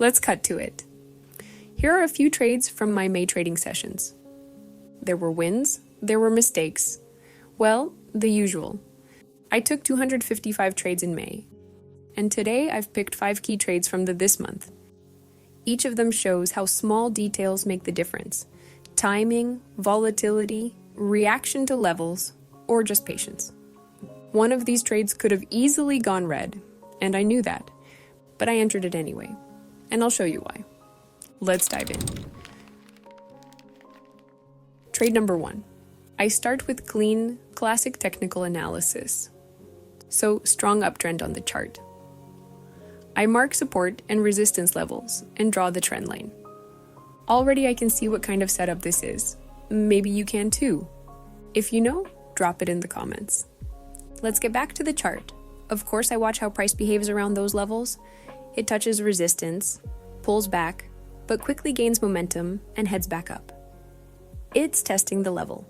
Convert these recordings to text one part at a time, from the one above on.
Let's cut to it. Here are a few trades from my May trading sessions. There were wins, there were mistakes. Well, the usual. I took 255 trades in May, and today I've picked 5 key trades from this month. Each of them shows how small details make the difference. Timing, volatility, reaction to levels, or just patience. One of these trades could have easily gone red, and I knew that, but I entered it anyway, and I'll show you why. Let's dive in. Trade number 1. I start with clean, classic technical analysis. So, strong uptrend on the chart. I mark support and resistance levels and draw the trend line. Already I can see what kind of setup this is. Maybe you can too. If you know, drop it in the comments. Let's get back to the chart. Of course, I watch how price behaves around those levels. It touches resistance, pulls back, but quickly gains momentum and heads back up. It's testing the level.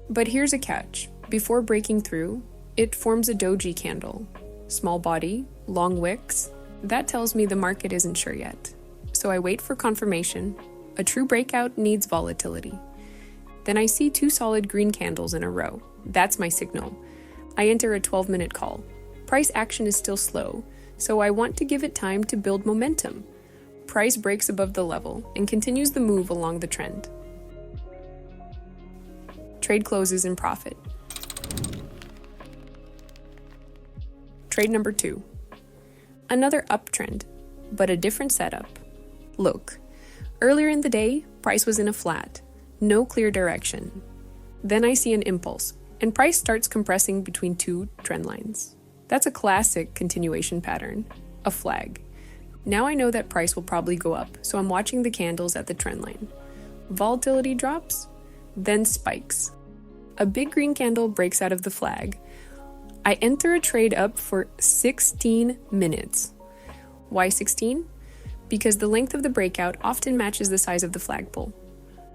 But here's a catch. Before breaking through, it forms a doji candle. Small body, long wicks. That tells me the market isn't sure yet. So I wait for confirmation. A true breakout needs volatility. Then I see 2 solid green candles in a row. That's my signal. I enter a 12-minute call. Price action is still slow, so I want to give it time to build momentum. Price breaks above the level and continues the move along the trend. Trade closes in profit. Trade number 2. Another uptrend, but a different setup. Look, earlier in the day, price was in a flat, no clear direction. Then I see an impulse, and price starts compressing between 2 trend lines. That's a classic continuation pattern, a flag. Now I know that price will probably go up, so I'm watching the candles at the trend line. Volatility drops, then spikes. A big green candle breaks out of the flag. I enter a trade up for 16 minutes. Why 16? Because the length of the breakout often matches the size of the flagpole.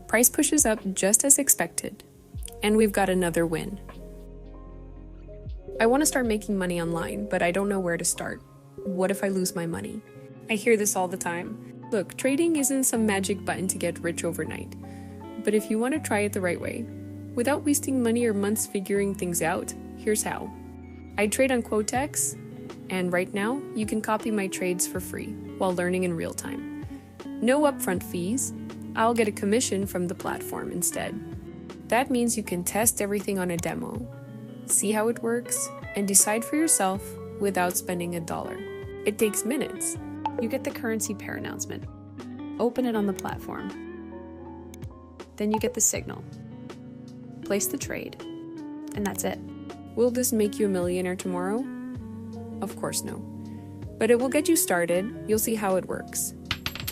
Price pushes up just as expected, and we've got another win. I want to start making money online, but I don't know where to start. What if I lose my money? I hear this all the time. Look, trading isn't some magic button to get rich overnight. But if you want to try it the right way, without wasting money or months figuring things out, here's how. I trade on Quotex, and right now, you can copy my trades for free while learning in real time. No upfront fees. I'll get a commission from the platform instead. That means you can test everything on a demo, see how it works, and decide for yourself without spending $1. It takes minutes. You get the currency pair announcement. Open it on the platform. Then you get the signal. Place the trade, and that's it. Will this make you a millionaire tomorrow? Of course no. But it will get you started, you'll see how it works,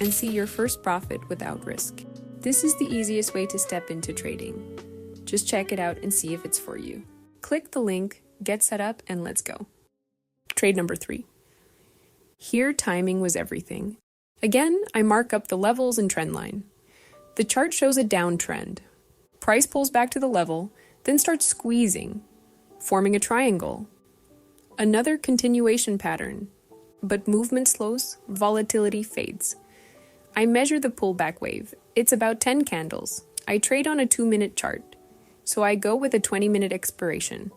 and see your first profit without risk. This is the easiest way to step into trading. Just check it out and see if it's for you. Click the link, get set up, and let's go. Trade number 3. Here, timing was everything. Again, I mark up the levels and trend line. The chart shows a downtrend. Price pulls back to the level, then starts squeezing, forming a triangle. Another continuation pattern, but movement slows, volatility fades. I measure the pullback wave. It's about 10 candles. I trade on a 2-minute chart, so I go with a 20-minute expiration.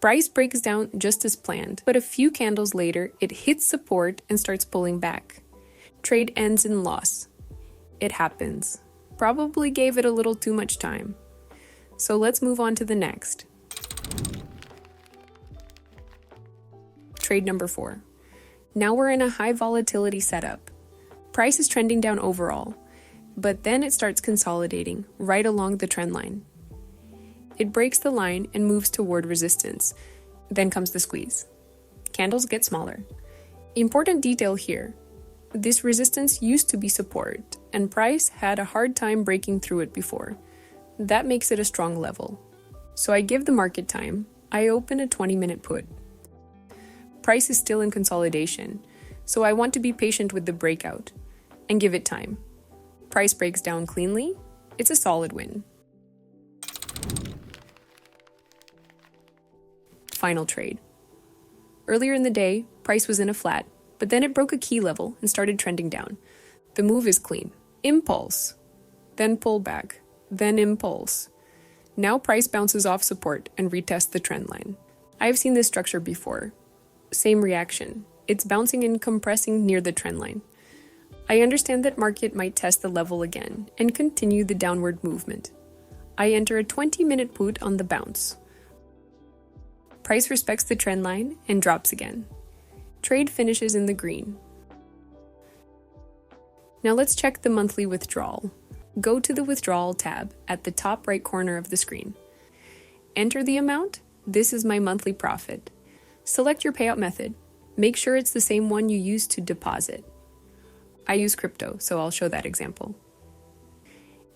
Price breaks down just as planned, but a few candles later, it hits support and starts pulling back. Trade ends in loss. It happens. Probably gave it a little too much time. So let's move on to the next. Trade number 4. Now we're in a high volatility setup. Price is trending down overall, but then it starts consolidating right along the trend line. It breaks the line and moves toward resistance. Then comes the squeeze. Candles get smaller. Important detail here. This resistance used to be support, and price had a hard time breaking through it before. That makes it a strong level. So I give the market time. I open a 20-minute put. Price is still in consolidation, so I want to be patient with the breakout and give it time. Price breaks down cleanly. It's a solid win. Final trade. Earlier in the day, price was in a flat, but then it broke a key level and started trending down. The move is clean. Impulse, then pullback, then impulse. Now price bounces off support and retests the trend line. I've seen this structure before. Same reaction. It's bouncing and compressing near the trend line. I understand that market might test the level again and continue the downward movement. I enter a 20-minute put on the bounce. Price respects the trend line and drops again. Trade finishes in the green. Now let's check the monthly withdrawal. Go to the Withdrawal tab at the top right corner of the screen. Enter the amount. This is my monthly profit. Select your payout method. Make sure it's the same one you used to deposit. I use crypto, so I'll show that example.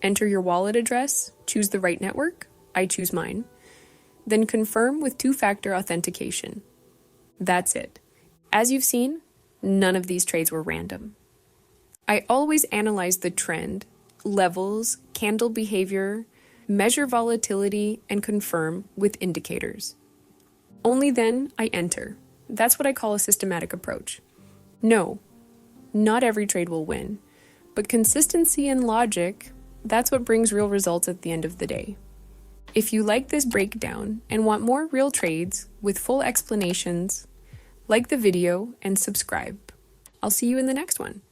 Enter your wallet address, choose the right network. I choose mine. Then confirm with two-factor authentication. That's it. As you've seen, none of these trades were random. I always analyze the trend, levels, candle behavior, measure volatility, and confirm with indicators. Only then I enter. That's what I call a systematic approach. No, not every trade will win, but consistency and logic, that's what brings real results at the end of the day. If you like this breakdown and want more real trades with full explanations, like the video and subscribe. I'll see you in the next one.